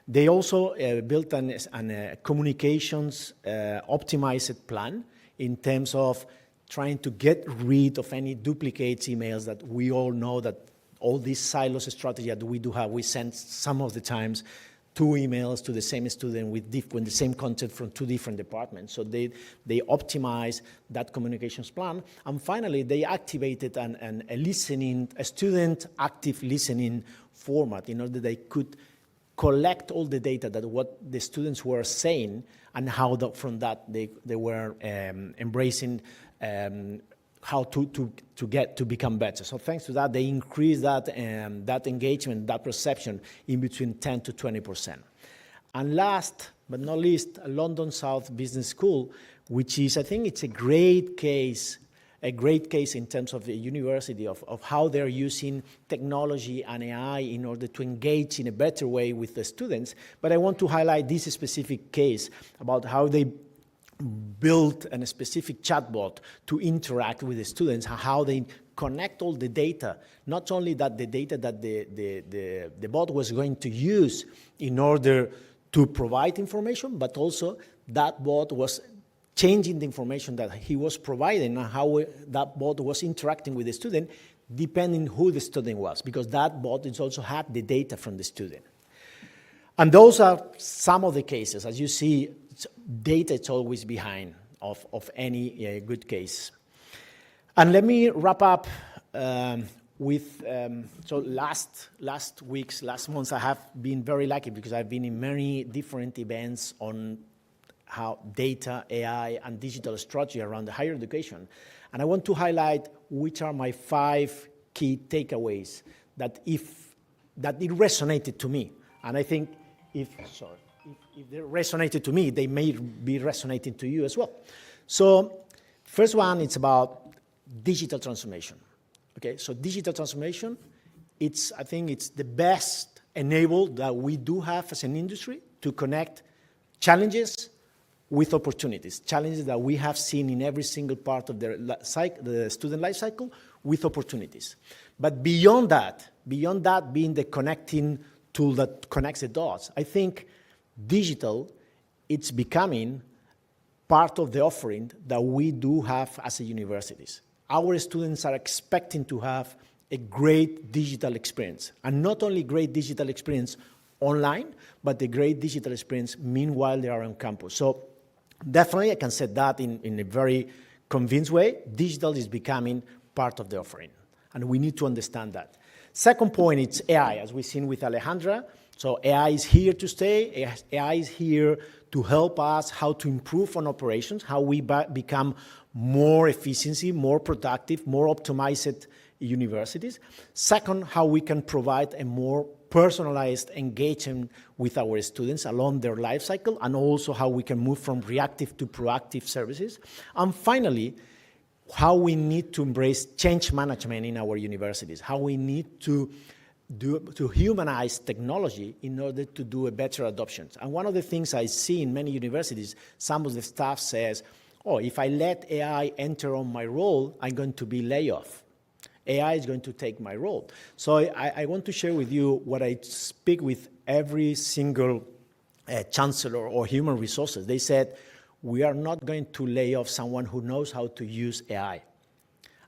They also built a communications optimized plan in terms of trying to get rid of any duplicates emails that we all know that all these silos strategy that we do have, we send some of the times 2 emails to the same student with the same content from 2 different departments. So they optimize that communications plan. And finally, they activated a student active listening format in order they could collect all the data that what the students were saying and how from that they were embracing how to become better. So thanks to that, they increased that engagement, that perception in between 10 to 20%. And last but not least, London South Business School, which is, I think it's a great case in terms of the university of how they're using technology and AI in order to engage in a better way with the students. But I want to highlight this specific case about how they built a specific chatbot to interact with the students, how they connect all the data, not only that the data that the bot was going to use in order to provide information, but also that bot was changing the information that he was providing and how that bot was interacting with the student, depending who the student was, because that bot also had the data from the student. And those are some of the cases. As you see, data is always behind of any good case. And let me wrap up with, so last months, I have been very lucky because I've been in many different events on how data, AI, and digital strategy around the higher education. And I want to highlight which are my 5 key takeaways that it resonated to me. And I think if they resonated to me, they may be resonating to you as well. So first one, it's about digital transformation. Okay, so digital transformation, I think it's the best enable that we do have as an industry to connect challenges with opportunities, challenges that we have seen in every single part of the student life cycle with opportunities. But beyond that being the connecting tool that connects the dots. I think digital, it's becoming part of the offering that we do have as a universities. Our students are expecting to have a great digital experience, and not only great digital experience online, but the great digital experience meanwhile they are on campus. So definitely I can say that in a very convinced way, digital is becoming part of the offering, and we need to understand that. Second point, it's AI, as we've seen with Alejandra. So AI is here to stay. AI is here to help us how to improve on operations, how we become more efficiency, more productive, more optimized universities. Second, how we can provide a more personalized engagement with our students along their life cycle, and also how we can move from reactive to proactive services. And finally, how we need to embrace change management in our universities, how we need to humanize technology in order to do a better adoption. And one of the things I see in many universities, some of the staff says, oh, if I let AI enter on my role, I'm going to be laid off. AI is going to take my role. So I want to share with you what I speak with every single chancellor or human resources. They said, we are not going to lay off someone who knows how to use AI.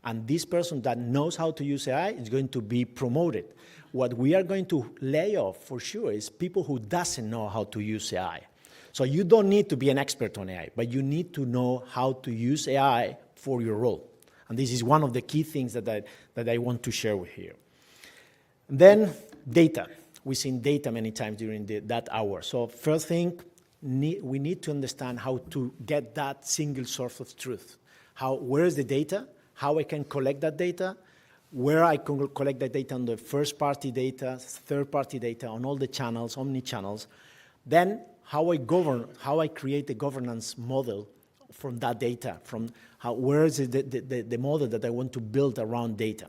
And this person that knows how to use AI is going to be promoted. What we are going to lay off for sure is people who doesn't know how to use AI. So you don't need to be an expert on AI, but you need to know how to use AI for your role. And this is one of the key things that I want to share with you. Then data. We've seen data many times during that hour. So first thing, we need to understand how to get that single source of truth. Where is the data? How I can collect that data? Where I can collect that data on the first-party data, third-party data, on all the channels, omni-channels. Then how I govern, how I create a governance model from that data, from where is the model that I want to build around data.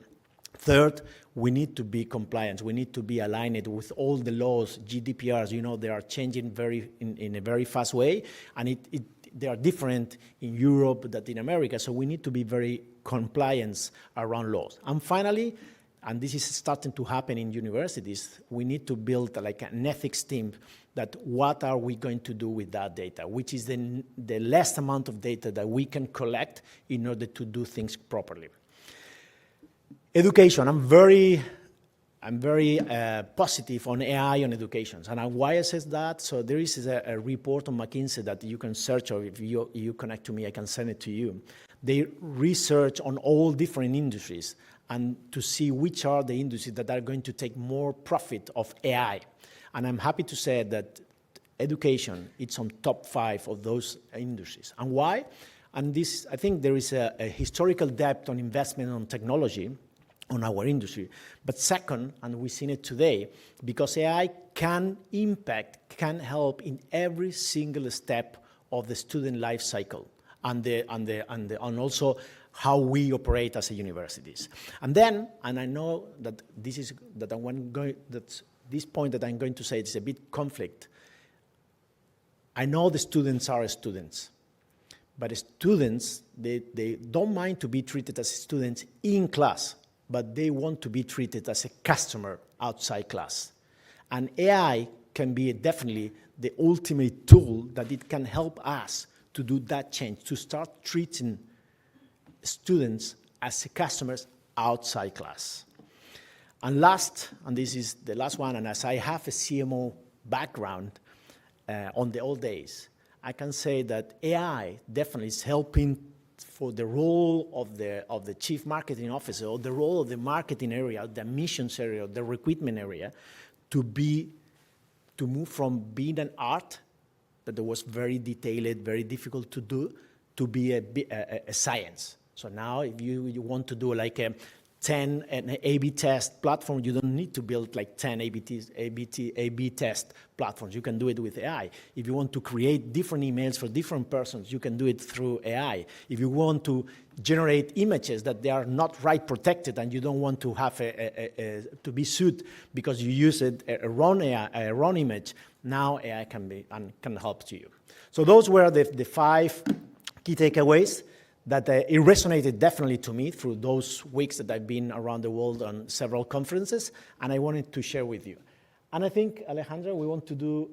Third, we need to be compliant. We need to be aligned with all the laws, GDPRs. You know, they are changing in a very fast way, and they are different in Europe than in America, so we need to be very compliant around laws. And finally, and this is starting to happen in universities, we need to build like an ethics team that what are we going to do with that data, which is the less amount of data that we can collect in order to do things properly. Education, I'm very positive on AI on education. And why I says that, so there is a report on McKinsey that you can search, or if you connect to me, I can send it to you. They research on all different industries and to see which are the industries that are going to take more profit of AI. And I'm happy to say that education, it's on top 5 of those industries. And why? And this, I think there is a historical depth on investment on technology on our industry. But second, and we've seen it today, because AI can impact, can help in every single step of the student life cycle and also how we operate as a universities. And then, and I know that this point that I'm going to say is a bit conflict. I know the students are students, but students, they don't mind to be treated as students in class, but they want to be treated as a customer outside class. And AI can be definitely the ultimate tool that it can help us to do that change, to start treating students as customers outside class. And last, and this is the last one, and as I have a CMO background on the old days, I can say that AI definitely is helping for the role of the chief marketing officer, or the role of the marketing area, the admissions area, the recruitment area, to move from being an art that was very detailed, very difficult to do, to be a science. So now if you want to do like an A/B test platform, you don't need to build like 10 A/B test platforms. You can do it with AI. If you want to create different emails for different persons, you can do it through AI. If you want to generate images that they are not right protected and you don't want to have to be sued because you use a wrong image, now AI can help you. So those were the 5 key takeaways that it resonated definitely to me through those weeks that I've been around the world on several conferences, and I wanted to share with you. And I think, Alejandra, we want to do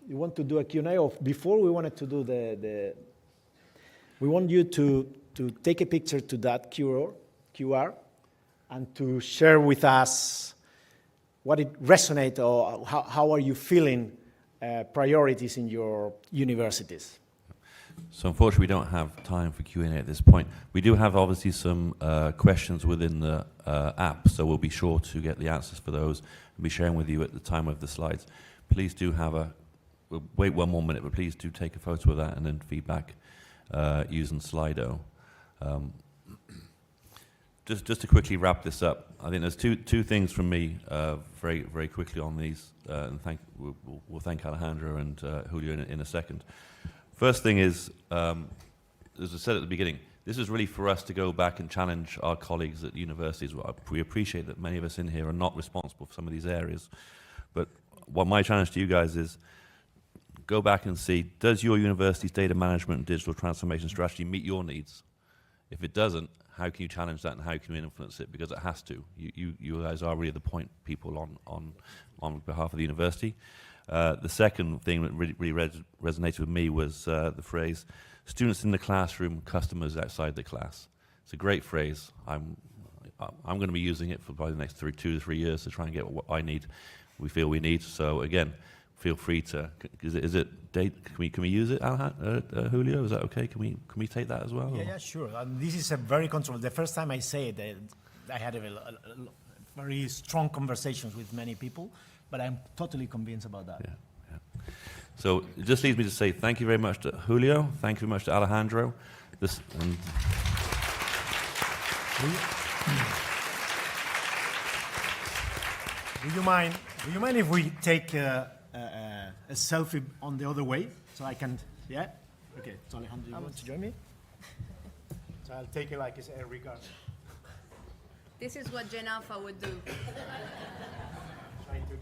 you want to do a Q&A, or before we wanted to do we want you to take a picture to that QR and to share with us what it resonates, or how are you feeling priorities in your universities. So unfortunately, we don't have time for Q&A at this point. We do have obviously some questions within the app, so we'll be sure to get the answers for those and be sharing with you at the time of the slides. Please do we'll wait one more minute, but please do take a photo of that and then feedback using Slido. Just to quickly wrap this up, I think there's two things from me very, very quickly on these, and we'll thank Alejandra and Julio in a second. First thing is, as I said at the beginning, this is really for us to go back and challenge our colleagues at universities. We appreciate that many of us in here are not responsible for some of these areas, but what my challenge to you guys is, go back and see, does your university's data management and digital transformation strategy meet your needs? If it doesn't, how can you challenge that and how can you influence it? Because it has to. You guys are really the point people on behalf of the university. The second thing that really resonated with me was the phrase, students in the classroom, customers outside the class. It's a great phrase. I'm going to be using it for probably the next 2 to 3 years to try and get what we feel we need. So again, feel free to, is it date, can we use it, Julio? Is that okay? Can we take that as well? Yeah, sure. And this is a very controversial. The first time I say it, I had a very strong conversations with many people, but I'm totally convinced about that. Yeah. So it just leaves me to say thank you very much to Julio, thank you very much to Alejandro. Do you mind if we take a selfie on the other way, so I can, yeah? Okay, so Alejandro, you want to join me? So I'll take it like it's a regard. This is what Gen Alpha would do. Trying to